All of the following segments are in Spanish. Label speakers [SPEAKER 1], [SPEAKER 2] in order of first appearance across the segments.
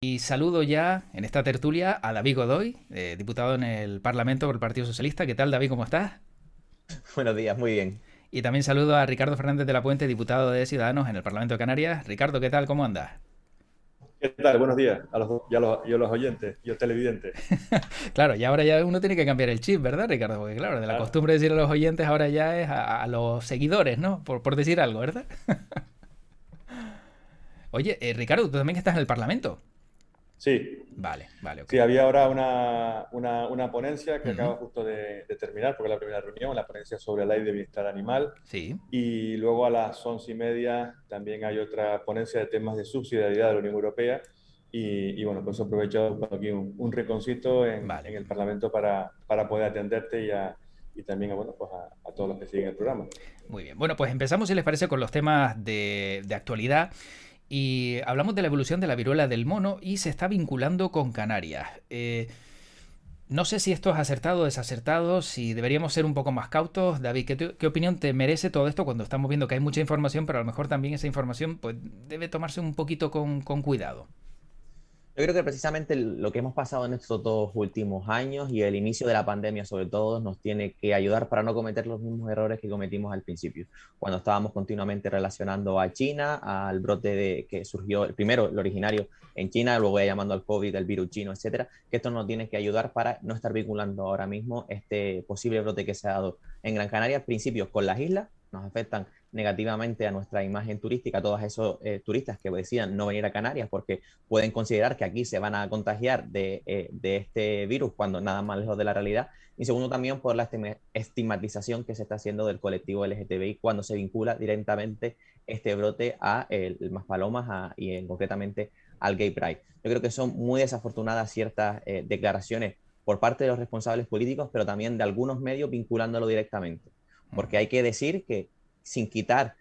[SPEAKER 1] Y saludo ya en esta tertulia a David Godoy, diputado en el Parlamento por el Partido Socialista. ¿Qué tal, David? ¿Cómo estás?
[SPEAKER 2] Buenos días, muy bien.
[SPEAKER 1] Y también saludo a Ricardo Fernández de la Puente, diputado de Ciudadanos en el Parlamento de Canarias. Ricardo, ¿qué tal? ¿Cómo andas?
[SPEAKER 3] ¿Qué tal? Buenos días a los, y a los oyentes y a los televidentes.
[SPEAKER 1] Claro, y ahora ya uno tiene que cambiar el chip, ¿verdad, Ricardo? Porque claro, de la
[SPEAKER 3] Claro.
[SPEAKER 1] costumbre de decir a los oyentes ahora ya es a los seguidores, ¿no? Por decir algo, ¿verdad? Oye, Ricardo, tú también estás en el Parlamento.
[SPEAKER 3] Sí,
[SPEAKER 1] Vale, vale, ok.
[SPEAKER 3] sí, había ahora una ponencia que
[SPEAKER 1] Ujú.
[SPEAKER 3] acaba justo de terminar, porque es la primera reunión, la ponencia sobre la ley de bienestar animal.
[SPEAKER 1] Sí.
[SPEAKER 3] Y luego a las 11:30 también hay otra ponencia de temas de subsidiariedad de la Unión Europea. Y bueno, pues he aprovechado aquí un rinconcito
[SPEAKER 1] Vale.
[SPEAKER 3] en el Parlamento para poder atenderte y también bueno, pues a todos los que siguen el programa.
[SPEAKER 1] Muy bien. Bueno, pues empezamos, si les parece, con los temas de actualidad. Y hablamos de la evolución de la viruela del mono y se está vinculando con Canarias. No sé si esto es acertado o desacertado, si deberíamos ser un poco más cautos. David, ¿qué opinión te merece todo esto cuando estamos viendo que hay mucha información, pero a lo mejor también esa información pues, debe tomarse un poquito con cuidado?
[SPEAKER 2] Yo creo que precisamente lo que hemos pasado en estos 2 últimos años y el inicio de la pandemia sobre todo nos tiene que ayudar para no cometer los mismos errores que cometimos al principio, cuando estábamos continuamente relacionando a China, al brote que surgió, el primero, el originario en China, luego ya llamando al COVID, el virus chino, etcétera, que esto nos tiene que ayudar para no estar vinculando ahora mismo este posible brote que se ha dado en Gran Canaria, principios con las islas, nos afectan negativamente a nuestra imagen turística, a todos esos turistas que decidan no venir a Canarias porque pueden considerar que aquí se van a contagiar de este virus cuando nada más lejos de la realidad. Y segundo, también por la estigmatización que se está haciendo del colectivo LGTBI cuando se vincula directamente este brote a el Maspalomas y concretamente al Gay Pride. Yo creo que son muy desafortunadas ciertas declaraciones por parte de los responsables políticos, pero también de algunos medios vinculándolo directamente. Porque hay que decir que sin quitar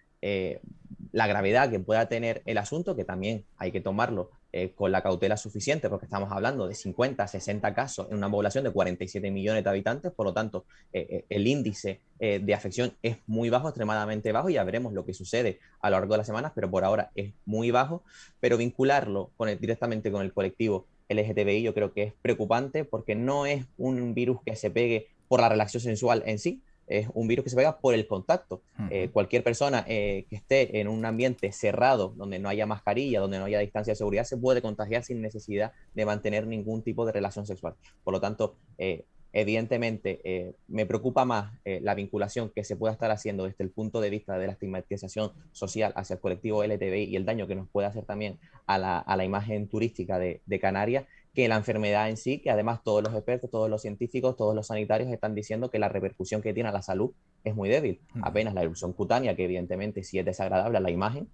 [SPEAKER 2] la gravedad que pueda tener el asunto, que también hay que tomarlo con la cautela suficiente, porque estamos hablando de 50, 60 casos en una población de 47 millones de habitantes, por lo tanto, el índice de afección es muy bajo, extremadamente bajo, y ya veremos lo que sucede a lo largo de las semanas, pero por ahora es muy bajo, pero vincularlo directamente con el colectivo LGTBI yo creo que es preocupante porque no es un virus que se pegue por la relación sensual en sí, es un virus que se pega por el contacto.
[SPEAKER 1] Ujú.
[SPEAKER 2] Cualquier persona que esté en un ambiente cerrado, donde no haya mascarilla, donde no haya distancia de seguridad, se puede contagiar sin necesidad de mantener ningún tipo de relación sexual. Por lo tanto, evidentemente, me preocupa más la vinculación que se pueda estar haciendo desde el punto de vista de la estigmatización social hacia el colectivo LGTBI y el daño que nos puede hacer también a la imagen turística de Canarias, que la enfermedad en sí, que además todos los expertos, todos los científicos, todos los sanitarios están diciendo que la repercusión que tiene a la salud es muy débil.
[SPEAKER 1] Ujú.
[SPEAKER 2] Apenas la erupción cutánea, que evidentemente sí es desagradable a la imagen,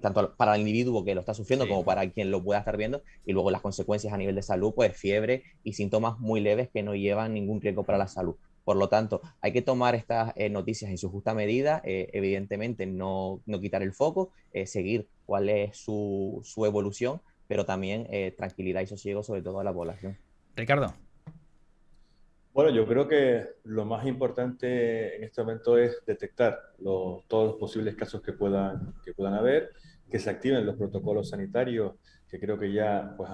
[SPEAKER 2] tanto para el individuo que lo está sufriendo
[SPEAKER 1] Sí.
[SPEAKER 2] como para quien lo pueda estar viendo, y luego las consecuencias a nivel de salud, pues fiebre y síntomas muy leves que no llevan ningún riesgo para la salud. Por lo tanto, hay que tomar estas noticias en su justa medida, evidentemente no quitar el foco, seguir cuál es su evolución, pero también tranquilidad y sosiego sobre todo a la población.
[SPEAKER 1] Ricardo.
[SPEAKER 3] Bueno, yo creo que lo más importante en este momento es detectar todos los posibles casos que puedan haber, que se activen los protocolos sanitarios, que creo que ya pues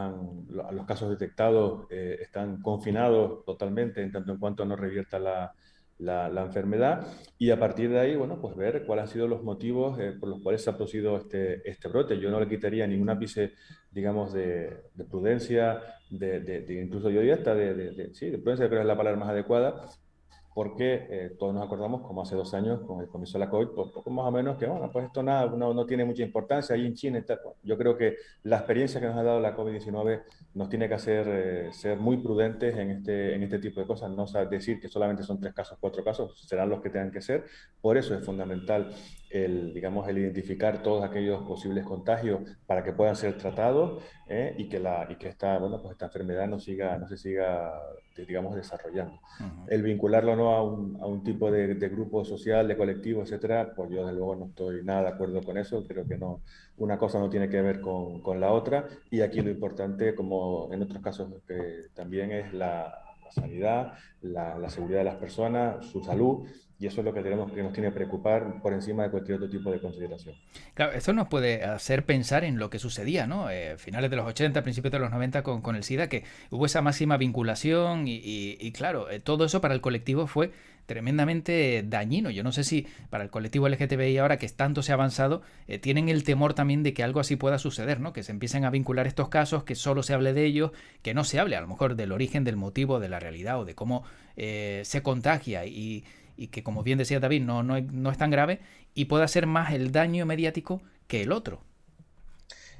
[SPEAKER 3] los casos detectados están confinados totalmente en tanto en cuanto no revierta la enfermedad. Y a partir de ahí, bueno, pues ver cuáles han sido los motivos por los cuales se ha producido este brote. Yo no le quitaría ningún ápice, digamos, de prudencia, incluso yo diría hasta sí, de prudencia creo que es la palabra más adecuada, porque todos nos acordamos como hace 2 años con el comienzo de la COVID, pues poco más o menos que, bueno, pues esto nada, no tiene mucha importancia ahí en China y tal. Bueno, yo creo que la experiencia que nos ha dado la COVID-19 nos tiene que hacer ser muy prudentes en este tipo de cosas, no decir que solamente son 3 casos, 4 casos, serán los que tengan que ser. Por eso es fundamental digamos, el identificar todos aquellos posibles contagios para que puedan ser tratados y que bueno, pues esta enfermedad no se siga, digamos, desarrollando.
[SPEAKER 1] Ujú.
[SPEAKER 3] El vincularlo no a un tipo de grupo social, de colectivo, etcétera, pues yo desde luego no estoy nada de acuerdo con eso. Creo que no, una cosa no tiene que ver con la otra. Y aquí lo importante, como en otros casos también es la sanidad, la seguridad de las personas, su salud Y eso es lo que tenemos que nos tiene que preocupar por encima de cualquier otro tipo de consideración.
[SPEAKER 1] Claro, esto nos puede hacer pensar en lo que sucedía, ¿no? Finales de los 80, principios de los 90 con el SIDA, que hubo esa máxima vinculación y claro, todo eso para el colectivo fue tremendamente dañino. Yo no sé si para el colectivo LGTBI ahora que tanto se ha avanzado, tienen el temor también de que algo así pueda suceder, ¿no? Que se empiecen a vincular estos casos, que solo se hable de ellos, que no se hable a lo mejor del origen, del motivo, de la realidad o de cómo se contagia y que como bien decía David, no es tan grave y pueda ser más el daño mediático que el otro.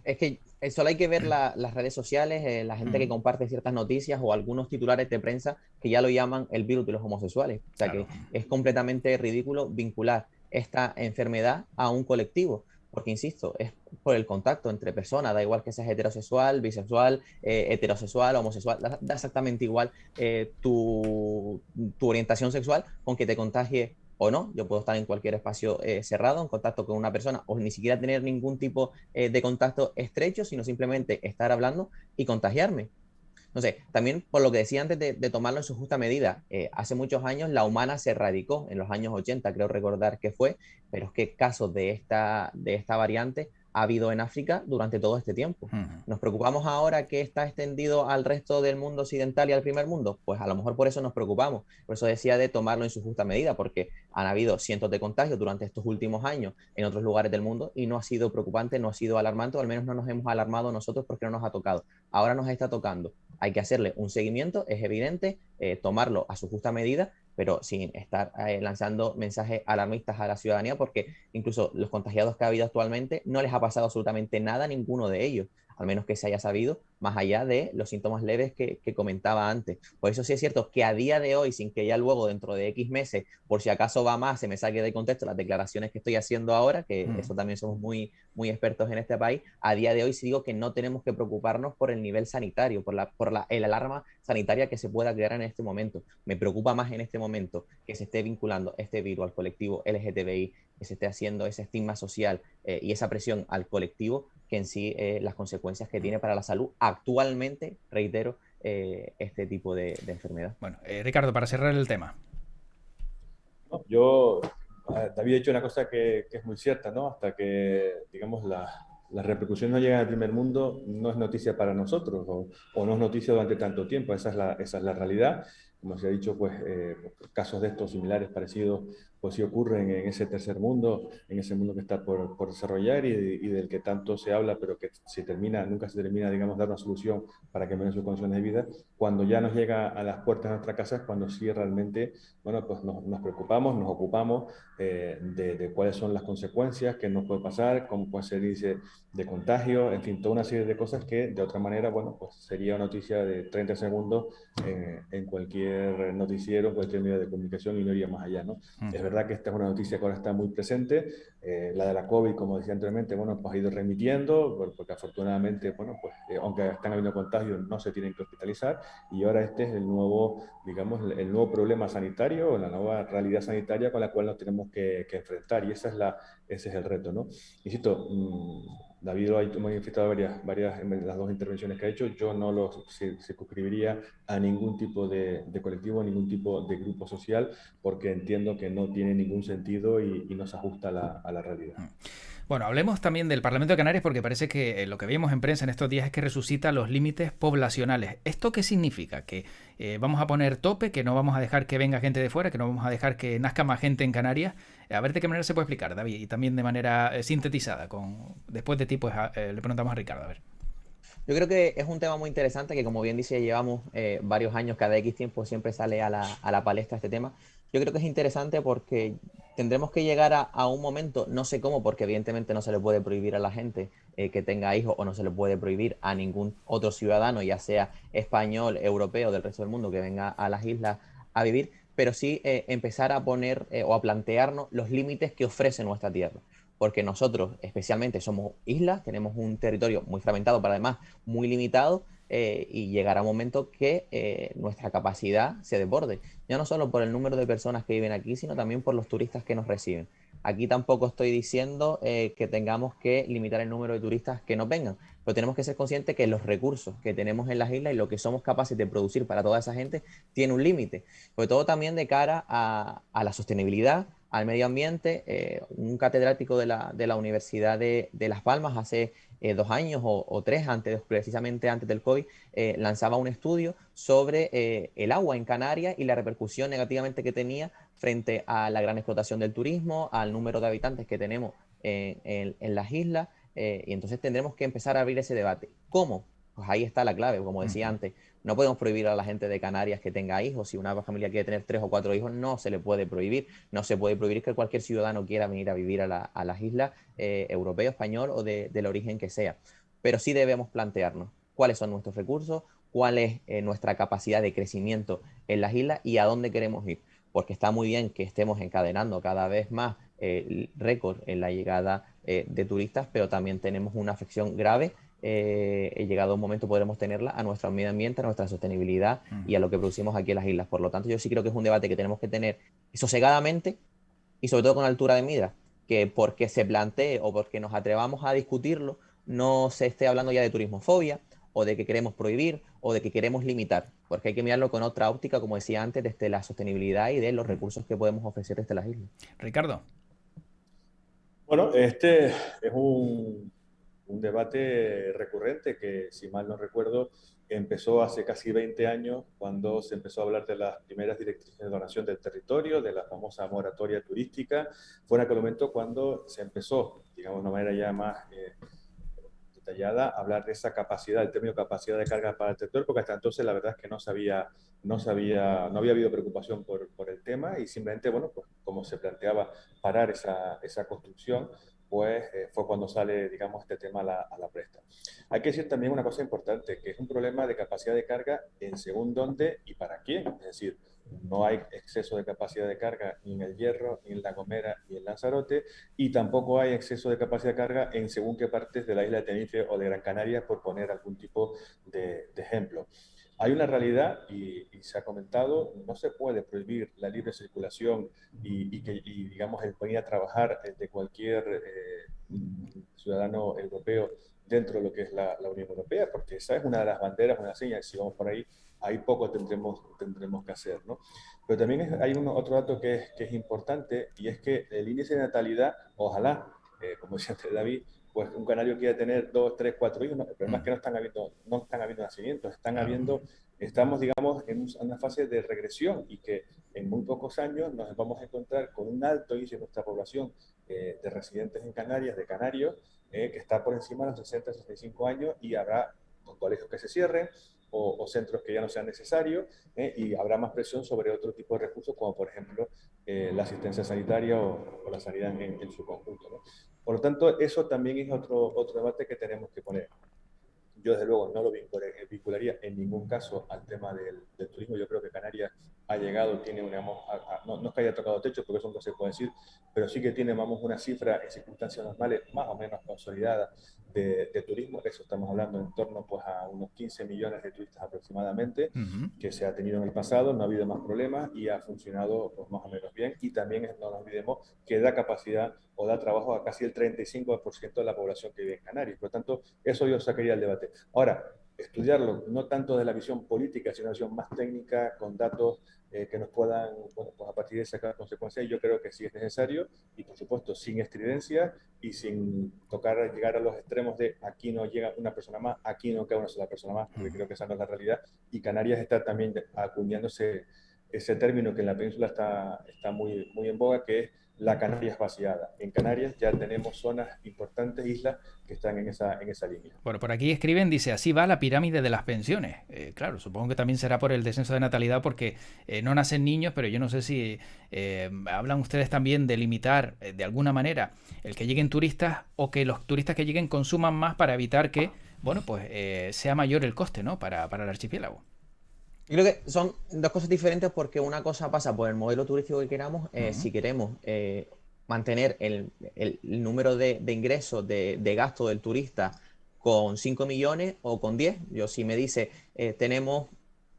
[SPEAKER 2] Es que solo hay que ver las redes sociales, la gente que comparte ciertas noticias o algunos titulares de prensa que ya lo llaman el virus de los homosexuales. O sea
[SPEAKER 1] Claro.
[SPEAKER 2] que es completamente ridículo vincular esta enfermedad a un colectivo. Porque, insisto, es por el contacto entre personas, da igual que seas heterosexual, bisexual, heterosexual, homosexual, da exactamente igual tu orientación sexual con que te contagie o no. Yo puedo estar en cualquier espacio cerrado, en contacto con una persona, o ni siquiera tener ningún tipo de contacto estrecho, sino simplemente estar hablando y contagiarme. No sé, también por lo que decía antes de tomarlo en su justa medida, hace muchos años la humana se erradicó, en los años 80 creo recordar que fue, pero es que casos de esta variante ha habido en África durante todo este tiempo. ¿Nos preocupamos ahora que está extendido al resto del mundo occidental y al primer mundo? Pues a lo mejor por eso nos preocupamos. Por eso decía de tomarlo en su justa medida, porque han habido cientos de contagios durante estos últimos años en otros lugares del mundo y no ha sido preocupante, no ha sido alarmante, o al menos no nos hemos alarmado nosotros porque no nos ha tocado. Ahora nos está tocando. Hay que hacerle un seguimiento, es evidente, tomarlo a su justa medida, pero sin estar lanzando mensajes alarmistas a la ciudadanía, porque incluso los contagiados que ha habido actualmente no les ha pasado absolutamente nada a ninguno de ellos, al menos que se haya sabido, más allá de los síntomas leves que comentaba antes. Por eso sí es cierto que a día de hoy, sin que ya luego dentro de X meses, por si acaso va más, se me saque de contexto las declaraciones que estoy haciendo ahora, que eso también somos muy expertos en este país, a día de hoy sí digo que no tenemos que preocuparnos por el nivel sanitario, el alarma sanitaria que se pueda crear en este momento. Me preocupa más en este momento que se esté vinculando este virus al colectivo LGTBI, que se esté haciendo ese estigma social y esa presión al colectivo, que en sí las consecuencias que tiene para la salud actualmente, reitero, este tipo de enfermedad.
[SPEAKER 1] Bueno, Ricardo, para cerrar el tema.
[SPEAKER 3] ¿No? Yo, David ha dicho una cosa que es muy cierta, ¿no? Hasta que, digamos, las repercusiones no llegan al primer mundo, no es noticia para nosotros o no es noticia durante tanto tiempo. Esa es la realidad. Como se ha dicho, pues casos de estos similares, parecidos, pues sí ocurren en ese tercer mundo, en ese mundo que está por desarrollar y del que tanto se habla, pero que nunca se termina, digamos, dar una solución para que mejoren sus condiciones de vida. Cuando ya nos llega a las puertas de nuestra casa es cuando sí realmente, bueno, pues nos preocupamos, nos ocupamos de cuáles son las consecuencias, qué nos puede pasar, cómo puede ser índice de contagio, en fin, toda una serie de cosas que de otra manera, bueno, pues sería una noticia de 30 segundos en cualquier noticiero, cualquier medio de comunicación y no iría más allá, ¿no? Es verdad que esta es una noticia que ahora está muy presente, la de la COVID, como decía anteriormente, bueno, pues ha ido remitiendo, porque afortunadamente, bueno, pues aunque están habiendo contagios, no se tienen que hospitalizar y ahora este es el nuevo, digamos, el nuevo problema sanitario, la nueva realidad sanitaria con la cual nos tenemos que enfrentar y ese es el reto, ¿no? Insisto, David lo ha manifestado varias en las dos intervenciones que ha hecho, yo no lo circunscribiría a ningún tipo de colectivo, a ningún tipo de grupo social, porque entiendo que no tiene ningún sentido y no se ajusta a la realidad.
[SPEAKER 1] Bueno, hablemos también del Parlamento de Canarias porque parece que lo que vimos en prensa en estos días es que resucita los límites poblacionales. ¿Esto qué significa? ¿Que vamos a poner tope, que no vamos a dejar que venga gente de fuera, que no vamos a dejar que nazca más gente en Canarias? A ver de qué manera se puede explicar, David, y también de manera sintetizada. Después de ti, pues le preguntamos a Ricardo, a ver.
[SPEAKER 2] Yo creo que es un tema muy interesante que, como bien dice, llevamos varios años, cada X tiempo siempre sale a la palestra este tema. Yo creo que es interesante porque tendremos que llegar a un momento, no sé cómo, porque evidentemente no se le puede prohibir a la gente que tenga hijos o no se le puede prohibir a ningún otro ciudadano, ya sea español, europeo, del resto del mundo, que venga a las islas a vivir, pero sí empezar a poner o a plantearnos los límites que ofrece nuestra tierra, porque nosotros especialmente somos islas, tenemos un territorio muy fragmentado, pero además muy limitado, y llegará un momento que nuestra capacidad se desborde, ya no solo por el número de personas que viven aquí, sino también por los turistas que nos reciben. Aquí tampoco estoy diciendo que tengamos que limitar el número de turistas que nos vengan, pero tenemos que ser conscientes que los recursos que tenemos en las islas y lo que somos capaces de producir para toda esa gente tiene un límite, sobre todo también de cara a la sostenibilidad, al medio ambiente. Un catedrático de la Universidad de Las Palmas hace 2 años o 3, precisamente antes del COVID, lanzaba un estudio sobre el agua en Canarias y la repercusión negativamente que tenía frente a la gran explotación del turismo, al número de habitantes que tenemos en las islas, y entonces tendremos que empezar a abrir ese debate. ¿Cómo? Pues ahí está la clave, como decía antes. No podemos prohibir a la gente de Canarias que tenga hijos. Si una familia quiere tener 3 o 4 hijos, no se le puede prohibir. No se puede prohibir que cualquier ciudadano quiera venir a vivir a las islas, europeo, español o del origen que sea. Pero sí debemos plantearnos cuáles son nuestros recursos, cuál es nuestra capacidad de crecimiento en las islas y a dónde queremos ir. Porque está muy bien que estemos encadenando cada vez más récord en la llegada de turistas, pero también tenemos una afección grave. Llegado un momento podremos tenerla a nuestro medio ambiente, a nuestra sostenibilidad y a lo que producimos aquí en las islas. Por lo tanto, yo sí creo que es un debate que tenemos que tener sosegadamente y sobre todo con altura de mira, que porque se plantee o porque nos atrevamos a discutirlo, no se esté hablando ya de turismofobia o de que queremos prohibir o de que queremos limitar, porque hay que mirarlo con otra óptica, como decía antes, desde la sostenibilidad y de los recursos que podemos ofrecer desde las islas.
[SPEAKER 1] Ricardo.
[SPEAKER 3] Bueno, este es un debate recurrente que, si mal no recuerdo, empezó hace casi 20 años cuando se empezó a hablar de las primeras directrices de donación del territorio, de la famosa moratoria turística. Fue en aquel momento cuando se empezó, digamos, de una manera ya más detallada, a hablar de esa capacidad, el término capacidad de carga para el territorio, porque hasta entonces la verdad es que no había habido preocupación por el tema y simplemente, bueno, pues como se planteaba parar esa construcción, pues fue cuando sale, digamos, este tema a la presta. Hay que decir también una cosa importante, que es un problema de capacidad de carga en según dónde y para quién. Es decir, no hay exceso de capacidad de carga ni en El Hierro, ni en La Gomera, ni en Lanzarote, y tampoco hay exceso de capacidad de carga en según qué partes de la isla de Tenerife o de Gran Canaria, por poner algún tipo de ejemplo. Hay una realidad, y se ha comentado, no se puede prohibir la libre circulación y digamos, el venir a trabajar de cualquier ciudadano europeo dentro de lo que es la Unión Europea, porque esa es una de las banderas, una señal, si vamos por ahí poco tendremos que hacer, ¿no? Pero también hay otro dato que es importante, y es que el índice de natalidad, ojalá, como decía antes David, pues un canario quiere tener 2, 3, 4 hijos. No, el problema es que no están habiendo nacimientos, estamos, digamos, en una fase de regresión y que en muy pocos años nos vamos a encontrar con un alto índice de nuestra población de residentes en Canarias, de canarios, que está por encima de los 60, 65 años, y habrá colegios que se cierren o centros que ya no sean necesarios, y habrá más presión sobre otro tipo de recursos, como por ejemplo la asistencia sanitaria o la sanidad en su conjunto, ¿no? Por lo tanto, eso también es otro debate que tenemos que poner. Yo, desde luego, no lo vincularía en ningún caso al tema del turismo. Yo creo que Canarias ha llegado, tiene, digamos, no es que haya tocado techo, porque eso no se puede decir, pero sí que tiene, vamos, una cifra en circunstancias normales más o menos consolidada de turismo. Eso estamos hablando en torno, pues, a unos 15 millones de turistas aproximadamente, que se ha tenido en el pasado, no ha habido más problemas y ha funcionado, pues, más o menos bien. Y también no nos olvidemos que da capacidad o da trabajo a casi el 35% de la población que vive en Canarias. Por lo tanto, eso yo sacaría el debate. Ahora, estudiarlo no tanto de la visión política, sino una visión más técnica, con datos que nos puedan, bueno, pues a partir de sacar consecuencias. Yo creo que sí es necesario, y por supuesto sin estridencia y sin llegar a los extremos de aquí no llega una persona más, aquí no queda una sola persona más, porque creo que esa no es la realidad. Y Canarias está también acuñándose ese término que en la península está muy, muy en boga, que es la Canarias vaciada. En Canarias ya tenemos zonas importantes, islas, que están en esa línea.
[SPEAKER 1] Bueno, por aquí escriben, dice, así va la pirámide de las pensiones. Claro, supongo que también será por el descenso de natalidad, porque no nacen niños, pero yo no sé si hablan ustedes también de limitar de alguna manera el que lleguen turistas, o que los turistas que lleguen consuman más para evitar que, bueno, pues sea mayor el coste, ¿no? Para el archipiélago.
[SPEAKER 2] Yo creo que son dos cosas diferentes, porque una cosa pasa por el modelo turístico que queramos. Si queremos mantener el número de ingresos, de gasto del turista con 5 millones o con 10. Yo, si me dice, tenemos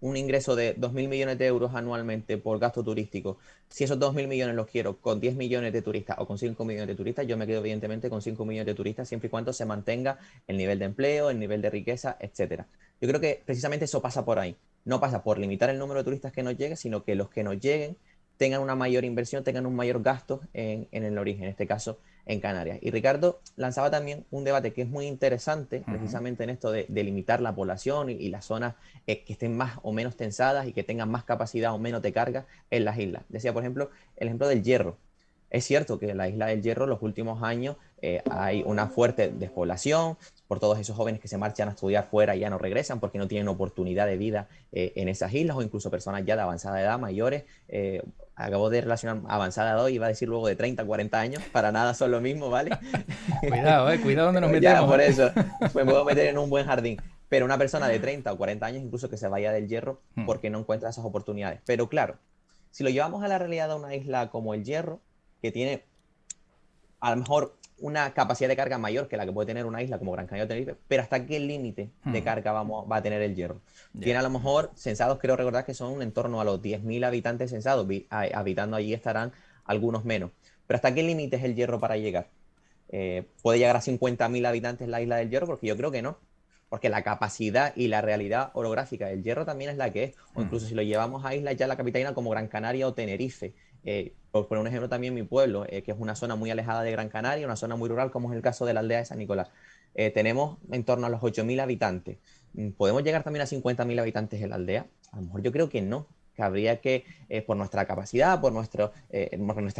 [SPEAKER 2] un ingreso de 2.000 millones de euros anualmente por gasto turístico, si esos 2.000 millones los quiero con 10 millones de turistas o con 5 millones de turistas, yo me quedo evidentemente con 5 millones de turistas siempre y cuando se mantenga el nivel de empleo, el nivel de riqueza, etcétera. Yo creo que precisamente eso pasa por ahí. No pasa por limitar el número de turistas que nos lleguen, sino que los que nos lleguen tengan una mayor inversión, tengan un mayor gasto en el origen, en este caso en Canarias. Y Ricardo lanzaba también un debate que es muy interesante, precisamente en esto de limitar la población y las zonas que estén más o menos tensadas y que tengan más capacidad o menos de carga en las islas. Decía, por ejemplo, el ejemplo del Hierro. Es cierto que en la isla del Hierro en los últimos años hay una fuerte despoblación por todos esos jóvenes que se marchan a estudiar fuera y ya no regresan porque no tienen oportunidad de vida en esas islas, o incluso personas ya de avanzada edad, mayores. Acabo de relacionar avanzada edad, iba a decir luego de 30, 40 años, para nada son lo mismo, ¿vale?
[SPEAKER 1] Cuidado, cuidado donde nos
[SPEAKER 2] Ya,
[SPEAKER 1] metemos,
[SPEAKER 2] por
[SPEAKER 1] ¿eh?
[SPEAKER 2] eso me puedo meter en un buen jardín. Pero una persona de 30 o 40 años incluso que se vaya del Hierro porque no encuentra esas oportunidades. Pero claro, si lo llevamos a la realidad de una isla como el Hierro, que tiene a lo mejor una capacidad de carga mayor que la que puede tener una isla como Gran Canaria o Tenerife, pero ¿hasta qué límite de carga va a tener el Hierro? Tiene a lo mejor censados, creo recordar que son en torno a los 10.000 habitantes censados, habitando allí estarán algunos menos. Pero ¿hasta qué límite es el Hierro para llegar? ¿Puede llegar a 50.000 habitantes la isla del Hierro? Porque yo creo que no. Porque la capacidad y la realidad orográfica del Hierro también es la que es. O incluso si lo llevamos a islas ya la capitalina como Gran Canaria o Tenerife. Por poner un ejemplo también mi pueblo, que es una zona muy alejada de Gran Canaria, una zona muy rural, como es el caso de la aldea de San Nicolás. Tenemos en torno a los 8.000 habitantes. ¿Podemos llegar también a 50.000 habitantes en la aldea? A lo mejor yo creo que no, que habría que, por nuestra capacidad, por nuestra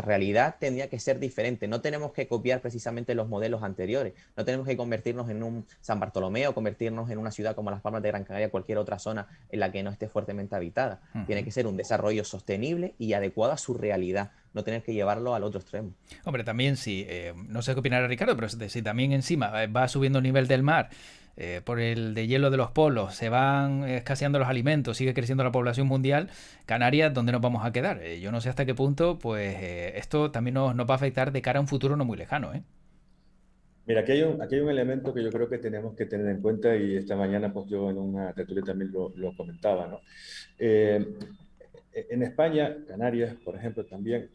[SPEAKER 2] realidad, tendría que ser diferente. No tenemos que copiar precisamente los modelos anteriores. No tenemos que convertirnos en un San Bartolomé o convertirnos en una ciudad como Las Palmas de Gran Canaria, cualquier otra zona en la que no esté fuertemente habitada. Tiene que ser un desarrollo sostenible y adecuado a su realidad, no tener que llevarlo al otro extremo.
[SPEAKER 1] Hombre, también si, no sé qué opinará Ricardo, pero si también encima va subiendo el nivel del mar, por el de hielo de los polos, se van escaseando los alimentos, sigue creciendo la población mundial, Canarias, ¿dónde nos vamos a quedar? Yo no sé hasta qué punto, pues esto también nos va a afectar de cara a un futuro no muy lejano, ¿eh?
[SPEAKER 3] Mira, aquí hay un elemento que yo creo que tenemos que tener en cuenta y esta mañana pues yo en una tertulia también lo comentaba, ¿no? Eh, en España, Canarias, por ejemplo, también,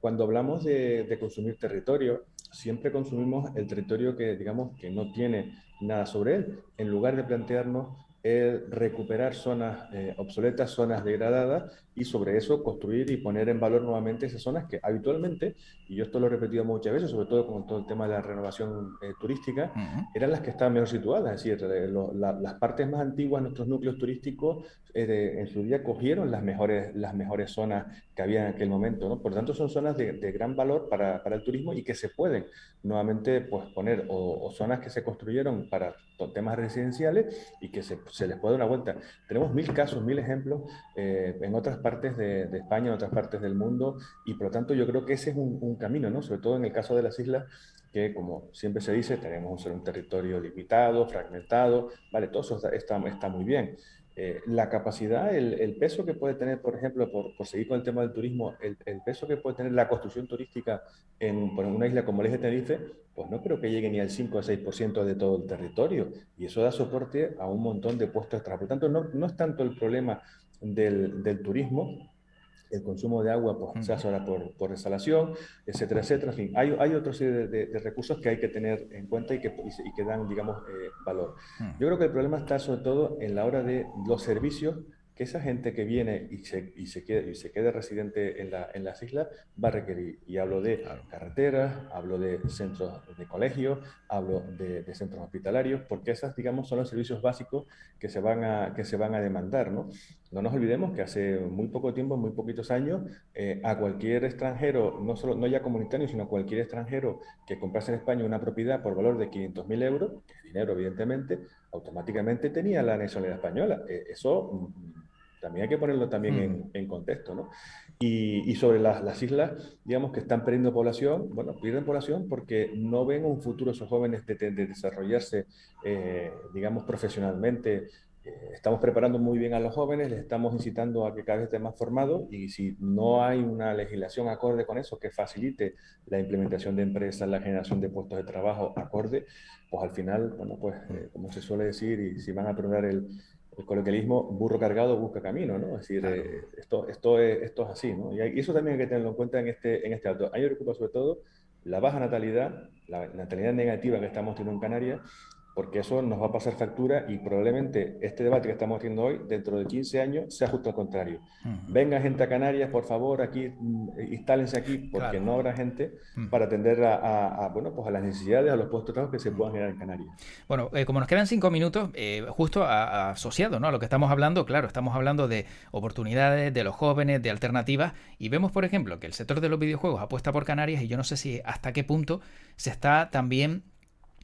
[SPEAKER 3] cuando hablamos de consumir territorio, siempre consumimos el territorio que, digamos, que no tiene nada sobre él, en lugar de plantearnos el recuperar zonas obsoletas, zonas degradadas, y sobre eso construir y poner en valor nuevamente esas zonas que habitualmente, y yo esto lo he repetido muchas veces, sobre todo con todo el tema de la renovación turística, eran las que estaban mejor situadas, es decir, las partes más antiguas, nuestros núcleos turísticos, en su día cogieron las mejores zonas que había en aquel momento, ¿no? Por lo tanto, son zonas de gran valor para el turismo y que se pueden nuevamente pues, poner o zonas que se construyeron para temas residenciales y que se les puede dar una vuelta. Tenemos mil casos, mil ejemplos en otras partes de España, en otras partes del mundo, y por lo tanto yo creo que ese es un camino, ¿no? Sobre todo en el caso de las islas, que como siempre se dice, tenemos un territorio limitado, fragmentado, vale, todo eso está muy bien. La capacidad, el peso que puede tener, por ejemplo, por seguir con el tema del turismo, el peso que puede tener la construcción turística por una isla como el Eje Tenerife, pues no creo que llegue ni al 5 o 6% de todo el territorio. Y eso da soporte a un montón de puestos de trabajo. Por tanto, no es tanto el problema del turismo, el consumo de agua pues, se hace ahora por desalación, etcétera, etcétera. En fin, hay otra serie de recursos que hay que tener en cuenta y que dan, digamos, valor. Yo creo que el problema está sobre todo en la hora de los servicios que esa gente que viene y se quede residente en las islas va a requerir. Y hablo de
[SPEAKER 1] Claro.
[SPEAKER 3] carreteras, hablo de centros de colegios, hablo de centros hospitalarios, porque esas, digamos, son los servicios básicos que se van a demandar, ¿no? No nos olvidemos que hace muy poco tiempo, muy poquitos años, a cualquier extranjero, no ya comunitario, sino a cualquier extranjero que comprase en España una propiedad por valor de 500.000 euros, que es dinero evidentemente, automáticamente tenía la nacionalidad española. Eso también hay que ponerlo también en contexto, ¿no? Y sobre las islas, digamos que están perdiendo población, bueno, pierden población porque no ven un futuro esos jóvenes de desarrollarse, digamos, profesionalmente. Estamos preparando muy bien a los jóvenes, les estamos incitando a que cada vez estén más formados, y si no hay una legislación acorde con eso que facilite la implementación de empresas, la generación de puestos de trabajo acorde, pues al final, bueno, pues como se suele decir, y si van a perder el coloquialismo, burro cargado busca camino, ¿no? Es decir,
[SPEAKER 1] Claro.
[SPEAKER 3] esto es así, ¿no? Y eso también hay que tenerlo en cuenta en este dato. A mí me preocupa sobre todo la baja natalidad, la natalidad negativa que estamos teniendo en Canarias, porque eso nos va a pasar factura y probablemente este debate que estamos haciendo hoy, dentro de 15 años, sea justo al contrario.
[SPEAKER 1] Ujú.
[SPEAKER 3] Venga gente a Canarias, por favor, aquí, instálense aquí, porque
[SPEAKER 1] Claro.
[SPEAKER 3] no habrá gente
[SPEAKER 1] Ujú.
[SPEAKER 3] para atender bueno, pues a las necesidades, a los puestos de trabajo que se
[SPEAKER 1] Ujú.
[SPEAKER 3] puedan generar en Canarias.
[SPEAKER 1] Bueno, como nos quedan 5 minutos, justo asociado, ¿no?, a lo que estamos hablando, claro, estamos hablando de oportunidades, de los jóvenes, de alternativas, y vemos, por ejemplo, que el sector de los videojuegos apuesta por Canarias, y yo no sé si hasta qué punto se está también,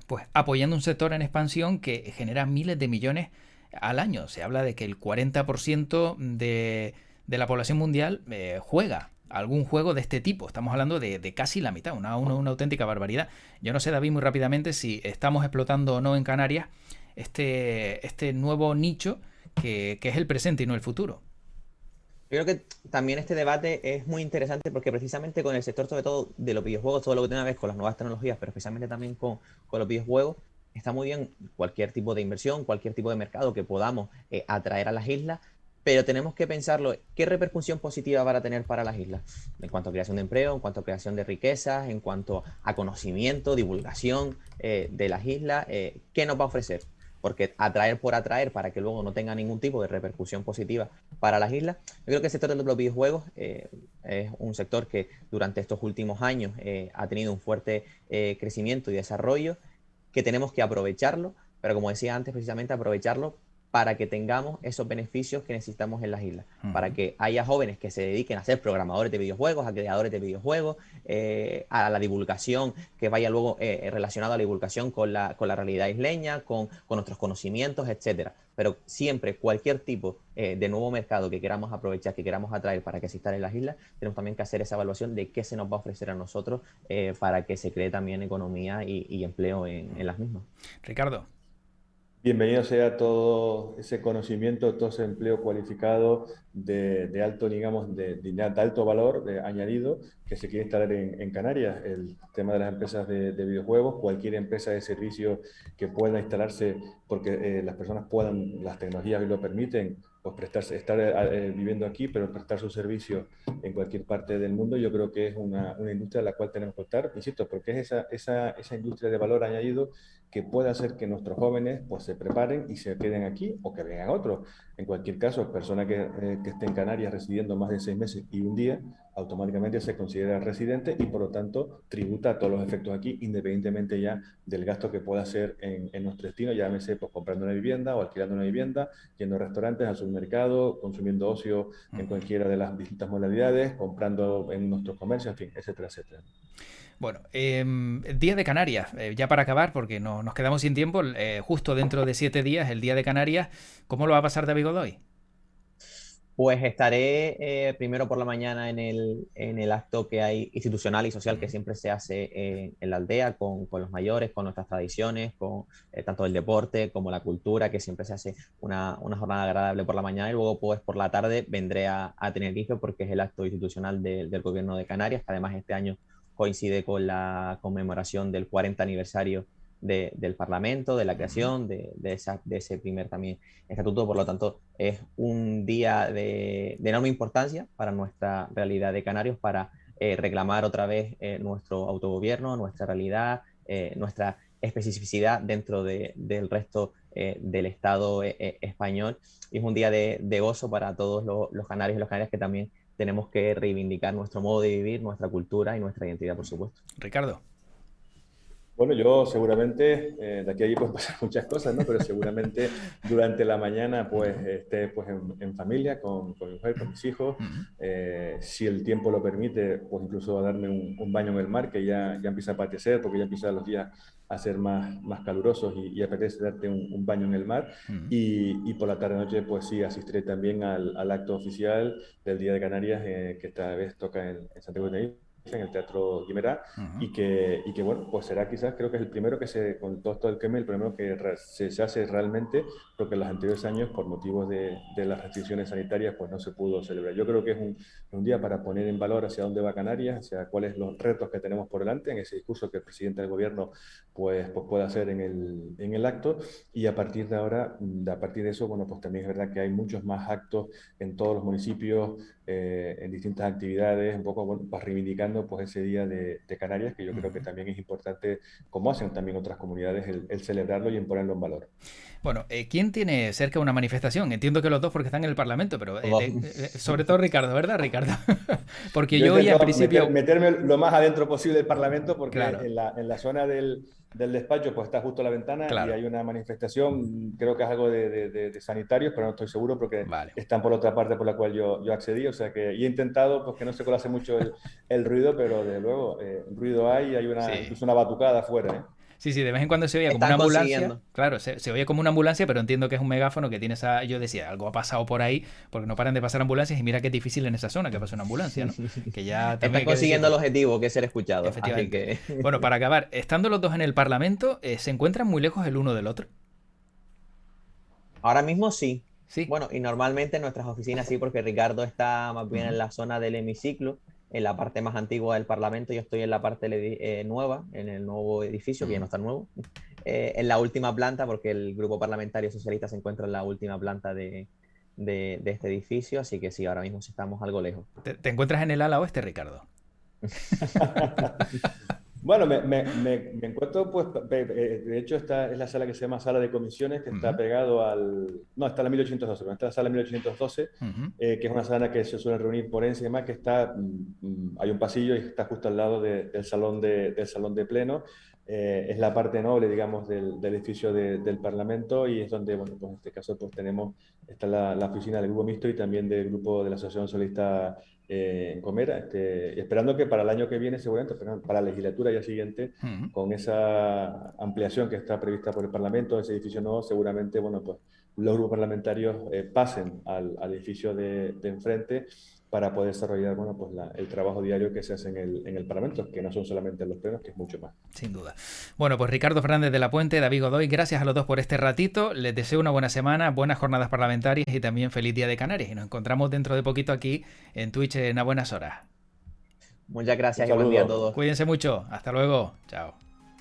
[SPEAKER 1] pues, apoyando un sector en expansión que genera miles de millones al año. Se habla de que el 40% de la población mundial juega algún juego de este tipo. Estamos hablando de casi la mitad, una auténtica barbaridad. Yo no sé, David, muy rápidamente, si estamos explotando o no en Canarias este nuevo nicho que es el presente y no el futuro.
[SPEAKER 2] Yo creo que también este debate es muy interesante porque precisamente con el sector, sobre todo de los videojuegos, todo lo que tiene que ver con las nuevas tecnologías, pero especialmente también con los videojuegos, está muy bien cualquier tipo de inversión, cualquier tipo de mercado que podamos atraer a las islas, pero tenemos que pensarlo, ¿qué repercusión positiva van a tener para las islas? En cuanto a creación de empleo, en cuanto a creación de riquezas, en cuanto a conocimiento, divulgación de las islas, ¿qué nos va a ofrecer? Porque atraer por atraer para que luego no tenga ningún tipo de repercusión positiva para las islas. Yo creo que el sector de los videojuegos es un sector que durante estos últimos años ha tenido un fuerte crecimiento y desarrollo, que tenemos que aprovecharlo, pero como decía antes, precisamente aprovecharlo para que tengamos esos beneficios que necesitamos en las islas, para
[SPEAKER 1] Ujú.
[SPEAKER 2] que haya jóvenes que se dediquen a ser programadores de videojuegos, a creadores de videojuegos, a la divulgación, que vaya luego relacionado a la divulgación con la realidad isleña, con nuestros conocimientos, etcétera. Pero siempre, cualquier tipo de nuevo mercado que queramos aprovechar, que queramos atraer para que se instalen en las islas, tenemos también que hacer esa evaluación de qué se nos va a ofrecer a nosotros para que se cree también economía y empleo en las mismas.
[SPEAKER 1] Ricardo.
[SPEAKER 3] Bienvenido sea todo ese conocimiento, todo ese empleo cualificado de alto, digamos, de alto valor añadido que se quiere instalar en Canarias. El tema de las empresas de videojuegos, cualquier empresa de servicio que pueda instalarse porque las personas puedan, las tecnologías lo permiten, pues prestarse, estar viviendo aquí, pero prestar su servicio en cualquier parte del mundo, yo creo que es una industria a la cual tenemos que optar, insisto, porque es esa industria de valor añadido que puede hacer que nuestros jóvenes pues, se preparen y se queden aquí o que vengan otros. En cualquier caso, persona que esté en Canarias residiendo más de 6 meses y un día, automáticamente se considera residente y por lo tanto tributa a todos los efectos aquí, independientemente ya del gasto que pueda hacer en nuestro destino, llámese pues, comprando una vivienda o alquilando una vivienda, yendo a restaurantes, al supermercado, consumiendo ocio en
[SPEAKER 1] Ujú.
[SPEAKER 3] cualquiera de las distintas modalidades, comprando en nuestros comercios, en fin, etcétera, etcétera.
[SPEAKER 1] Bueno, Día de Canarias, ya para acabar, porque nos quedamos sin tiempo, justo dentro de 7 días, el Día de Canarias, ¿cómo lo va a pasar David Godoy?
[SPEAKER 2] Pues estaré primero por la mañana en el acto que hay institucional y social que
[SPEAKER 1] Ujú.
[SPEAKER 2] siempre se hace en la aldea con los mayores, con nuestras tradiciones, con tanto el deporte como la cultura, que siempre se hace una jornada agradable por la mañana y luego pues por la tarde vendré a Tenerife porque es el acto institucional del gobierno de Canarias, que además este año coincide con la conmemoración del 40 aniversario del Parlamento, de la
[SPEAKER 1] Ujú.
[SPEAKER 2] creación de ese primer también estatuto, por lo tanto es un día de enorme importancia para nuestra realidad de Canarios, para reclamar otra vez nuestro autogobierno, nuestra realidad, nuestra especificidad dentro del resto del Estado español. Y es un día de gozo para todos los canarios y los canarias que también tenemos que reivindicar nuestro modo de vivir, nuestra cultura y nuestra identidad, por supuesto.
[SPEAKER 1] Ricardo.
[SPEAKER 3] Bueno, yo seguramente, de aquí a allí pueden pasar muchas cosas, ¿no? Pero seguramente durante la mañana, pues,
[SPEAKER 1] Ujú.
[SPEAKER 3] esté pues, en familia, con mi mujer, con mis hijos.
[SPEAKER 1] Ujú.
[SPEAKER 3] Si el tiempo lo permite, pues incluso a darme un baño en el mar, que ya empieza a apetecer, porque ya empiezan los días a ser más calurosos y apetece darte un baño en el mar.
[SPEAKER 1] Ujú.
[SPEAKER 3] Y por la tarde-noche, pues sí, asistiré también al acto oficial del Día de Canarias, que esta vez toca en Santiago de Tenerife, en el Teatro Guimerá,
[SPEAKER 1] Ujú.
[SPEAKER 3] y que bueno, pues será quizás, creo que es el primero que con todo esto del queme, el primero que se hace realmente, porque en los anteriores años, por motivos de las restricciones sanitarias, pues no se pudo celebrar. Yo creo que es un día para poner en valor hacia dónde va Canarias, hacia cuáles los retos que tenemos por delante, en ese discurso que el presidente del gobierno pues pueda hacer en el acto. Y a partir de ahora, a partir de eso, bueno, pues también es verdad que hay muchos más actos en todos los municipios, en distintas actividades, un poco bueno, pues reivindicando pues ese Día de Canarias, que yo creo que también es importante, como hacen también otras comunidades, el celebrarlo y en ponerlo en valor.
[SPEAKER 1] Bueno, ¿quién tiene cerca una manifestación? Entiendo que los dos porque están en el Parlamento, pero
[SPEAKER 2] Todo.
[SPEAKER 1] sobre todo Ricardo, ¿verdad, Ricardo? Porque
[SPEAKER 3] Yo
[SPEAKER 1] yo oí al
[SPEAKER 3] intento
[SPEAKER 1] principio...
[SPEAKER 3] meterme lo más adentro posible del Parlamento porque
[SPEAKER 1] Claro,
[SPEAKER 3] en la zona del despacho pues está justo la ventana y
[SPEAKER 1] claro,
[SPEAKER 3] hay una manifestación, creo que es algo de sanitarios, pero no estoy seguro porque
[SPEAKER 1] vale.
[SPEAKER 3] están por otra parte por la cual yo accedí, o sea que y he intentado pues que no se colase mucho el ruido, pero de luego ruido hay
[SPEAKER 1] Sí.
[SPEAKER 3] incluso una batucada afuera, ¿eh?
[SPEAKER 1] Sí, sí, de vez en cuando se oía como una
[SPEAKER 2] Están
[SPEAKER 1] ambulancia.
[SPEAKER 2] consiguiendo.
[SPEAKER 1] Claro, se oye como una ambulancia, pero entiendo que es un megáfono que tiene esa... Yo decía, algo ha pasado por ahí, porque no paran de pasar ambulancias y mira qué difícil en esa zona que pase una ambulancia, ¿no? Que ya también
[SPEAKER 2] Están
[SPEAKER 1] hay que
[SPEAKER 2] consiguiendo el
[SPEAKER 1] decirlo.
[SPEAKER 2] objetivo, que es ser escuchados. Así
[SPEAKER 1] Efectivamente.
[SPEAKER 2] que
[SPEAKER 1] Bueno, para acabar, estando los dos en el Parlamento, ¿se encuentran muy lejos el uno del otro?
[SPEAKER 2] ahora mismo sí.
[SPEAKER 1] Sí.
[SPEAKER 2] Bueno, y normalmente en nuestras oficinas sí, porque Ricardo está más bien
[SPEAKER 1] Ujú.
[SPEAKER 2] en la zona del hemiciclo, en la parte más antigua del Parlamento. Yo estoy en la parte nueva, en el nuevo edificio, que ya no
[SPEAKER 1] Ujú.
[SPEAKER 2] está nuevo, en la última planta, porque el grupo parlamentario socialista se encuentra en la última planta de este edificio. Así que sí, ahora mismo sí estamos algo lejos.
[SPEAKER 1] ¿Te encuentras en el ala oeste, Ricardo?
[SPEAKER 3] Bueno, me encuentro, pues, de hecho, esta es la sala que se llama Sala de Comisiones, que está
[SPEAKER 1] Ujú.
[SPEAKER 3] pegado al... No, está la 1812, pero está la sala 1812,
[SPEAKER 1] Ujú.
[SPEAKER 3] que es una sala que se suele reunir por y demás, que está, hay un pasillo y está justo al lado del salón de pleno. Es la parte noble, digamos, del edificio del Parlamento y es donde, bueno, pues en este caso, pues tenemos, está la oficina del Grupo Mixto y también del grupo de la Asociación Socialista en Gomera, esperando que para el año que viene, seguramente, pero para la legislatura ya siguiente,
[SPEAKER 1] Ujú.
[SPEAKER 3] con esa ampliación que está prevista por el Parlamento, ese edificio nuevo, seguramente, bueno, pues los grupos parlamentarios pasen al edificio de enfrente para poder desarrollar, bueno, pues el trabajo diario que se hace en el Parlamento, que no son solamente los plenos, que es mucho más.
[SPEAKER 1] Sin duda. Bueno, pues Ricardo Fernández de la Puente, David Godoy, gracias a los dos por este ratito. Les deseo una buena semana, buenas jornadas parlamentarias y también feliz Día de Canarias. Y nos encontramos dentro de poquito aquí en Twitch en a buenas horas.
[SPEAKER 2] Muchas
[SPEAKER 3] Un
[SPEAKER 2] gracias y buen día a
[SPEAKER 3] saludo.
[SPEAKER 2] todos.
[SPEAKER 1] Cuídense mucho. Hasta luego. Chao.